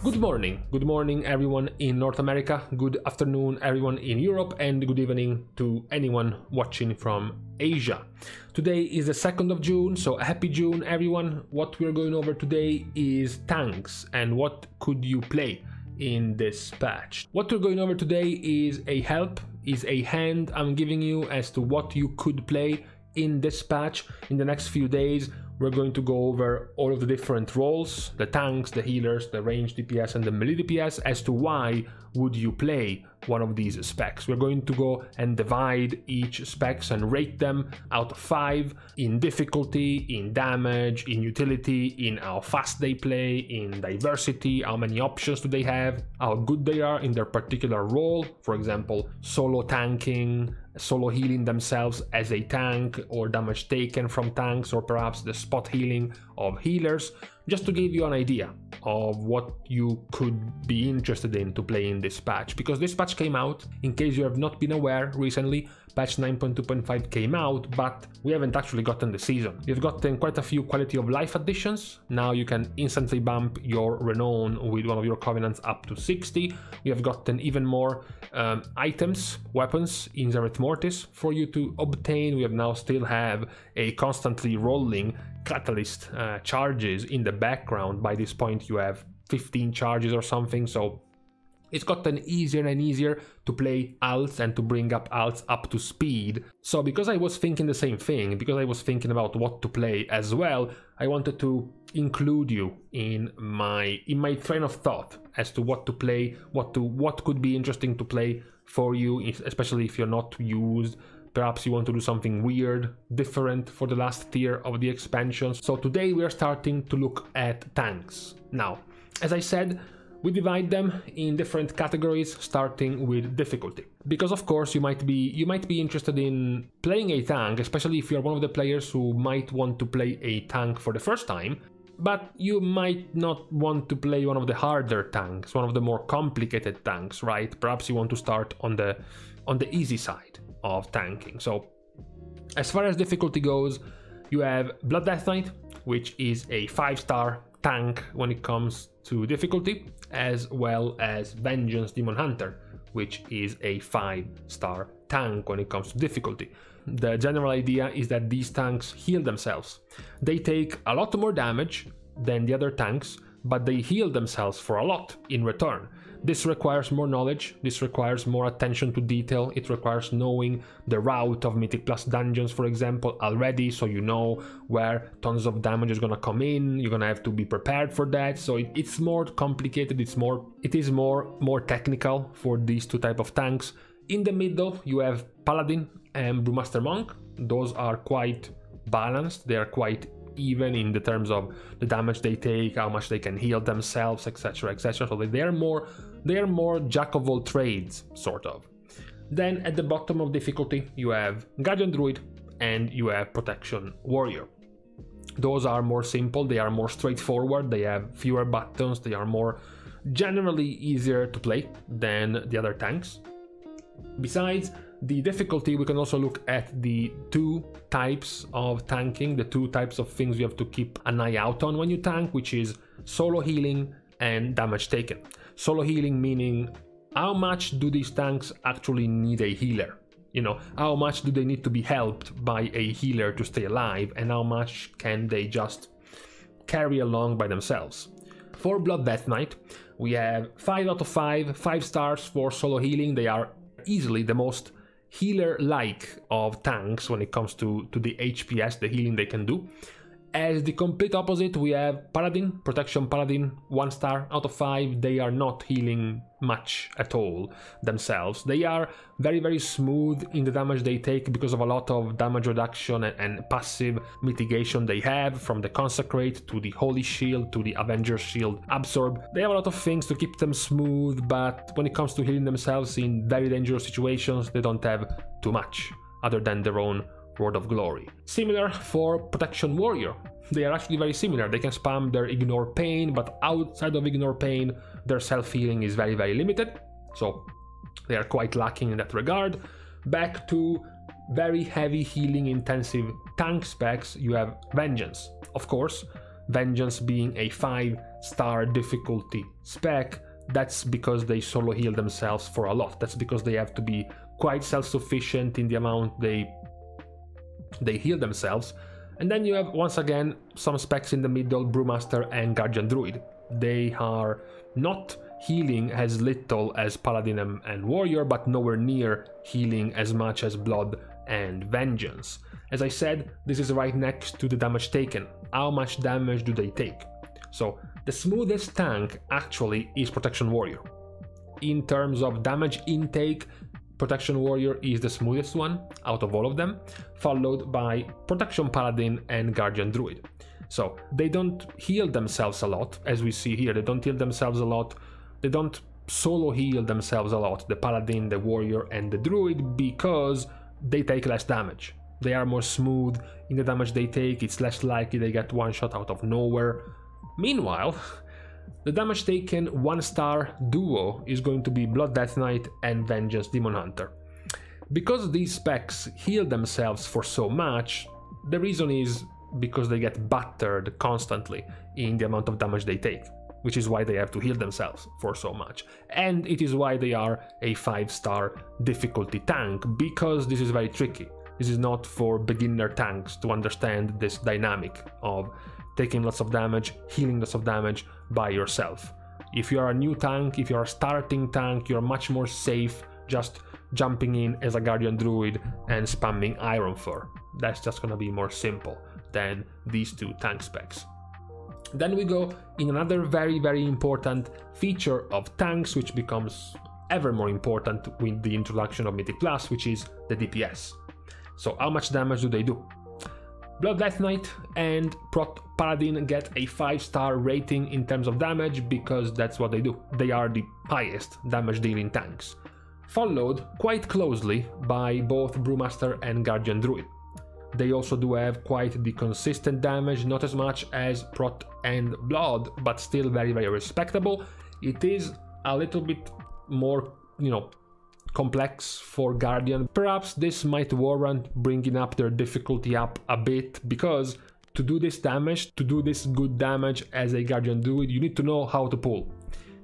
Good morning everyone in North America, good afternoon everyone in Europe, and good evening to anyone watching from Asia. Today is the 2nd of June, so happy June everyone. What we're going over today is tanks and what could you play in this patch. What we're going over today is a help, is a hand I'm giving you as to what you could play in this patch. In the next few days we're going to go over all of the different roles, the tanks, the healers, the range DPS and the melee DPS, as to why would you play one of these specs. We're going to go and divide each specs and rate them out of 5 in difficulty, in damage, in utility, in how fast they play, in diversity, how many options do they have, how good they are in their particular role, for example solo tanking, solo healing themselves as a tank, or damage taken from tanks, or perhaps the spot healing of healers, just to give you an idea of what you could be interested in to play in this patch. Because this patch came out, in case you have not been aware, recently patch 9.2.5 came out, but we haven't actually gotten the season. We've gotten quite a few quality of life additions. Now you can instantly bump your renown with one of your covenants up to 60. We have gotten even more items, weapons in Zereth Mortis for you to obtain. We have now still have a constantly rolling catalyst charges in the background. By this point you have 15 charges or something, so it's gotten easier and easier to play alts and to bring up alts up to speed. So because I was thinking the same thing, because I was thinking about what to play as well, I wanted to include you in my train of thought as to what to play, what could be interesting to play for you, especially if you're not used. Perhaps you want to do something weird, different for the last tier of the expansion. So today we are starting to look at tanks. Now, as I said, we divide them in different categories, starting with difficulty. Because of course you might be interested in playing a tank, especially if you're one of the players who might want to play a tank for the first time, but you might not want to play one of the harder tanks, one of the more complicated tanks, right? Perhaps you want to start on the easy side of tanking. So as far as difficulty goes, you have Blood Death Knight, which is a 5-star tank when it comes to difficulty, as well as Vengeance Demon Hunter, which is a 5-star tank when it comes to difficulty. The general idea is that these tanks heal themselves. They take a lot more damage than the other tanks, but they heal themselves for a lot in return. This requires more knowledge, this requires more attention to detail, it requires knowing the route of Mythic Plus dungeons, for example, already, so you know where tons of damage is gonna come in. You're gonna have to be prepared for that, so it's more complicated, it is more technical for these two type of tanks. In the middle you have Paladin and Brewmaster Monk. Those are quite balanced, they are quite even in the terms of the damage they take, how much they can heal themselves, etc, etc. So they are more jack of all trades, sort of. Then at the bottom of difficulty you have Guardian Druid and you have Protection Warrior. Those are more simple, they are more straightforward, they have fewer buttons, they are more generally easier to play than the other tanks. Besides the difficulty, we can also look at the two types of tanking, the two types of things you have to keep an eye out on when you tank, which is solo healing and damage taken. Solo healing meaning how much do these tanks actually need a healer? You know, how much do they need to be helped by a healer to stay alive, and how much can they just carry along by themselves? For Blood Death Knight, we have 5 out of 5 stars for solo healing. They are easily the most healer-like of tanks when it comes to the HPS, the healing they can do. As the complete opposite, we have Paladin, Protection Paladin, 1 star out of 5. They are not healing much at all themselves. They are very, very smooth in the damage they take because of a lot of damage reduction and passive mitigation they have, from the Consecrate to the Holy Shield to the Avenger's Shield Absorb. They have a lot of things to keep them smooth, but when it comes to healing themselves in very dangerous situations, they don't have too much other than their own Word of Glory. Similar for Protection Warrior. They are actually very similar. They can spam their Ignore Pain, but outside of Ignore Pain, their self-healing is very, very limited. So they are quite lacking in that regard. Back to very heavy healing intensive tank specs, you have Vengeance. Of course, Vengeance being a 5-star difficulty spec, that's because they solo heal themselves for a lot. That's because they have to be quite self-sufficient in the amount they heal themselves. And then you have, once again, some specs in the middle, Brewmaster and Guardian Druid. They are not healing as little as Paladin and Warrior, but nowhere near healing as much as Blood and Vengeance. As I said, this is right next to the damage taken. How much damage do they take? So the smoothest tank actually is Protection Warrior. In terms of damage intake, Protection Warrior is the smoothest one out of all of them, followed by Protection Paladin and Guardian Druid. So they don't heal themselves a lot, as we see here. They don't heal themselves a lot. They don't solo heal themselves a lot, the Paladin, the Warrior and the Druid, because they take less damage. They are more smooth in the damage they take. It's less likely they get one shot out of nowhere. Meanwhile, the damage taken 1-star duo is going to be Blood Death Knight and Vengeance Demon Hunter. Because these specs heal themselves for so much, the reason is because they get battered constantly in the amount of damage they take, which is why they have to heal themselves for so much. And it is why they are a 5-star difficulty tank, because this is very tricky. This is not for beginner tanks to understand this dynamic of taking lots of damage, healing lots of damage by yourself. If you are a new tank, if you're a starting tank, you're much more safe just jumping in as a Guardian Druid and spamming Iron Fur. That's just gonna be more simple than these two tank specs. Then we go in another very important feature of tanks, which becomes ever more important with the introduction of Mythic Plus, which is the DPS. So how much damage do they do? Blood Death Knight and Paladin get a 5-star rating in terms of damage because that's what they do. They are the highest damage dealing tanks. Followed quite closely by both Brewmaster and Guardian Druid. They also do have quite the consistent damage, not as much as Prot and Blood, but still very respectable. It is a little bit more, complex for Guardian. Perhaps this might warrant bringing up their difficulty up a bit, because to do this damage, to do this good damage as a Guardian Druid, you need to know how to pull.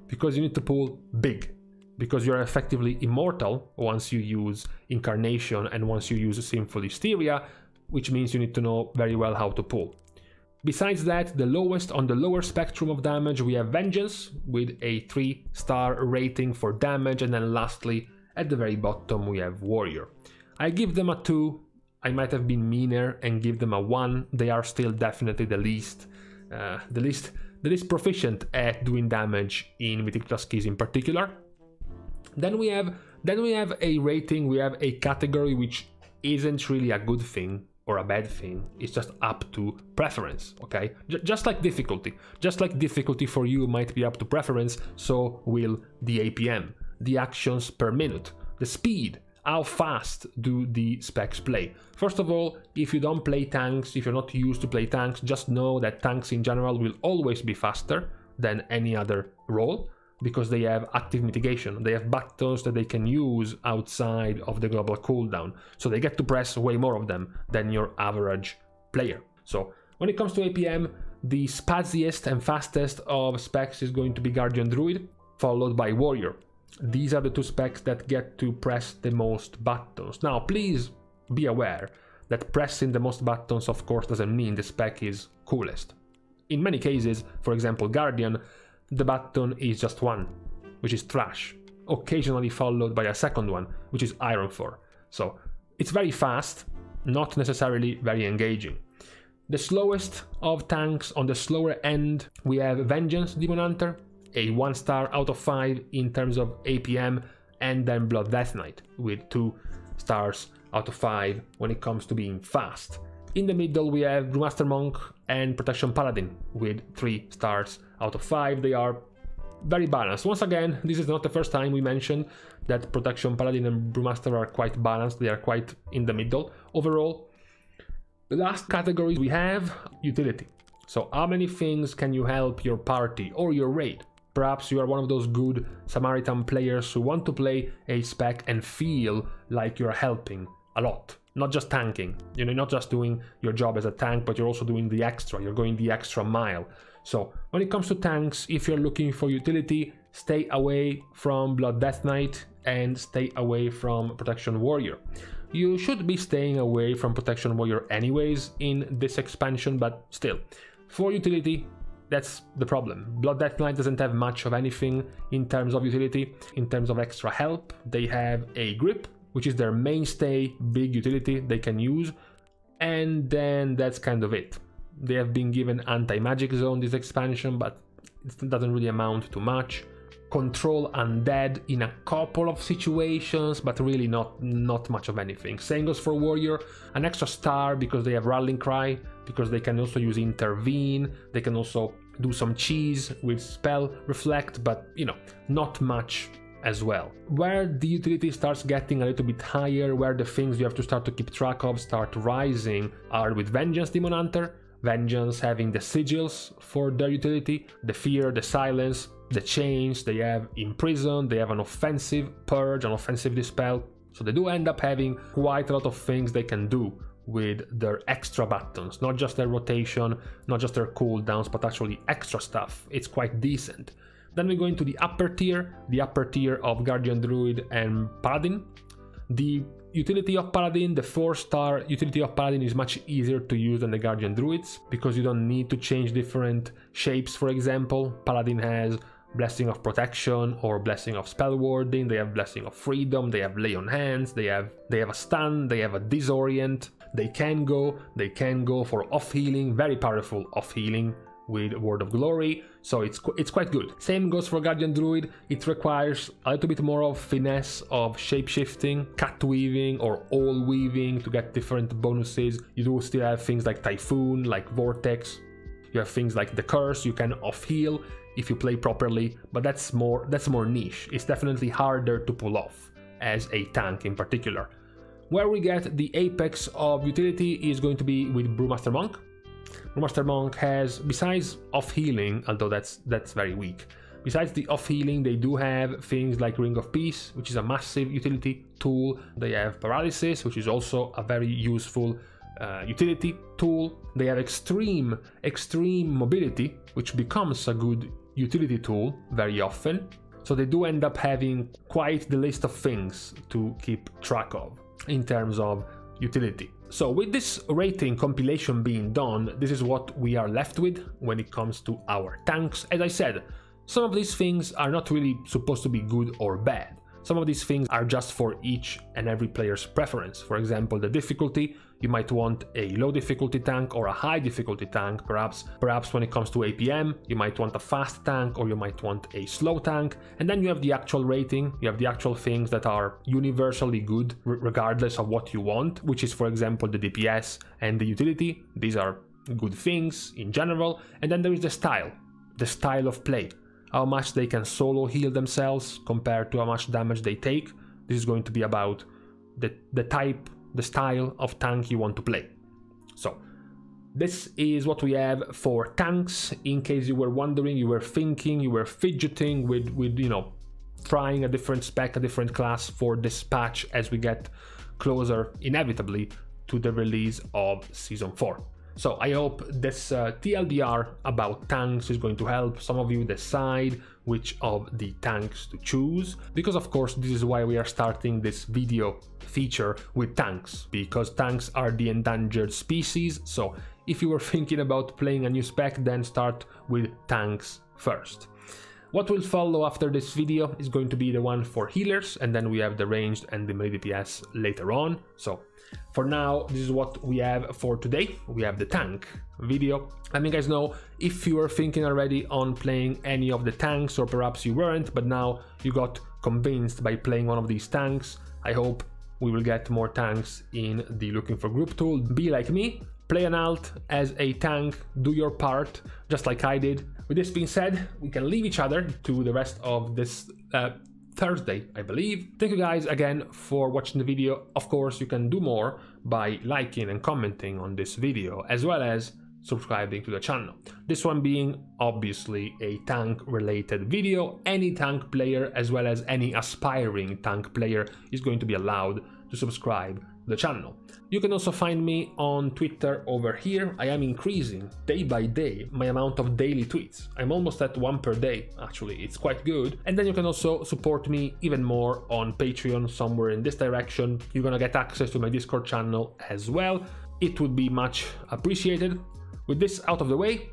Because you need to pull big. Because you're effectively immortal once you use Incarnation and once you use Sinful Hysteria, which means you need to know very well how to pull. Besides that, the lowest on the lower spectrum of damage, we have Vengeance with a 3-star rating for damage, and then lastly, at the very bottom, we have Warrior. I give them a 2. I might have been meaner and give them a 1. They are still definitely the least proficient at doing damage in Mythic Plus keys in particular. Then we have a rating, we have a category which isn't really a good thing or a bad thing. It's just up to preference, okay? Just like difficulty. Just like difficulty for you might be up to preference, so will the APM. The actions per minute, the speed, how fast do the specs play. First of all, if you don't play tanks, if you're not used to play tanks, just know that tanks in general will always be faster than any other role, because they have active mitigation. They have buttons that they can use outside of the global cooldown, so they get to press way more of them than your average player. So when it comes to APM, the spazziest and fastest of specs is going to be Guardian Druid, followed by Warrior. These are the two specs that get to press the most buttons. Now, please be aware that pressing the most buttons, of course, doesn't mean the spec is coolest. In many cases, for example, Guardian, the button is just one, which is Trash, occasionally followed by a second one, which is Iron Fur. So it's very fast, not necessarily very engaging. The slowest of tanks, on the slower end, we have Vengeance Demon Hunter, a 1-star out of 5 in terms of APM, and then Blood Death Knight with 2 stars out of 5 when it comes to being fast. In the middle we have Brewmaster Monk and Protection Paladin with 3 stars out of 5. They are very balanced. Once again, this is not the first time we mentioned that Protection Paladin and Brewmaster are quite balanced. They are quite in the middle overall. The last category we have utility. So how many things can you help your party or your raid? Perhaps you are one of those good Samaritan players who want to play a spec and feel like you're helping a lot. not just tanking. You're not just doing your job as a tank, but you're also doing the extra. You're going the extra mile. So when it comes to tanks, if you're looking for utility, stay away from Blood Death Knight and stay away from Protection Warrior. You should be staying away from Protection Warrior anyways in this expansion, but still, for utility, that's the problem. Blood Death Knight doesn't have much of anything in terms of utility. In terms of extra help, they have a grip, which is their mainstay big utility they can use, and then that's kind of it. They have been given anti-magic zone this expansion, but it doesn't really amount to much. Control undead in a couple of situations, but really not much of anything. Same goes for Warrior, an extra star because they have Rallying Cry, because they can also use Intervene, they can also do some cheese with Spell Reflect, but you know, not much as well. Where the utility starts getting a little bit higher, where the things you have to start to keep track of start rising, are with Vengeance Demon Hunter. Vengeance having the sigils for their utility, the fear, the silence, the chains, they have imprison, they have an offensive purge, an offensive dispel, so they do end up having quite a lot of things they can do with their extra buttons, not just their rotation, not just their cooldowns, but actually extra stuff. It's quite decent. Then we go into the upper tier of Guardian Druid and Paladin. The utility of Paladin, the 4-star utility of Paladin, is much easier to use than the Guardian Druids, because you don't need to change different shapes. For example, Paladin has Blessing of Protection or Blessing of Spell Warding, they have Blessing of Freedom, they have Lay on Hands, they have a Stun, they have a Disorient, they can go for off healing, very powerful off healing with Word of Glory, so it's quite good. Same goes for Guardian Druid. It requires a little bit more of finesse of shapeshifting, cut weaving or all weaving to get different bonuses. You do still have things like Typhoon, like Vortex. You have things like the Curse, you can off heal if you play properly, but that's more niche. It's definitely harder to pull off as a tank in particular. Where we get the apex of utility is going to be with Brewmaster Monk. Brewmaster Monk has, besides off healing, although that's very weak, besides the off healing, they do have things like Ring of Peace, which is a massive utility tool. They have Paralysis, which is also a very useful utility tool. They have extreme mobility, which becomes a good utility tool very often. So they do end up having quite the list of things to keep track of in terms of utility. So with this rating compilation being done, this is what we are left with when it comes to our tanks. As I said, some of these things are not really supposed to be good or bad. Some of these things are just for each and every player's preference. For example, the difficulty, you might want a low difficulty tank or a high difficulty tank. Perhaps when it comes to APM, you might want a fast tank or you might want a slow tank. And then you have the actual rating, you have the actual things that are universally good regardless of what you want, which is, for example, the DPS and the utility. These are good things in general. And then there is the style of play. How much they can solo heal themselves compared to how much damage they take. This is going to be about the type, the style of tank you want to play. So this is what we have for tanks. In case you were wondering, you were thinking, you were fidgeting with you know, trying a different spec, a different class for this patch as we get closer inevitably to the release of Season 4. So I hope this TLDR about tanks is going to help some of you decide which of the tanks to choose, because of course this is why we are starting this video feature with tanks, because tanks are the endangered species. So if you were thinking about playing a new spec, then start with tanks first. What will follow after this video is going to be the one for healers, and then we have the ranged and the melee DPS later on. So for now, this is what we have for today. We have the tank video. Let me guys know if you were thinking already on playing any of the tanks, or perhaps you weren't, but now you got convinced by playing one of these tanks. I hope we will get more tanks in the Looking for Group tool. Be like me, play an alt as a tank, do your part, just like I did. With this being said, we can leave each other to the rest of this Thursday, I believe. Thank you guys again for watching the video. Of course, you can do more by liking and commenting on this video, as well as subscribing to the channel. This one being obviously a tank related video. Any tank player, as well as any aspiring tank player, is going to be allowed to subscribe the channel. You can also find me on Twitter over here. I am increasing day by day my amount of daily tweets. I'm almost at 1 per day, actually. It's quite good. And then you can also support me even more on Patreon, somewhere in this direction. You're gonna get access to my Discord channel as well. It would be much appreciated. With this out of the way,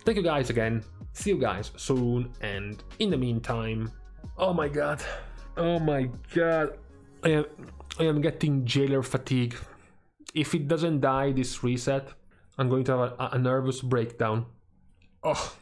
thank you guys again. See you guys soon, and in the meantime, oh my god, I am getting jailer fatigue. If it doesn't die this reset, I'm going to have a nervous breakdown. Oh.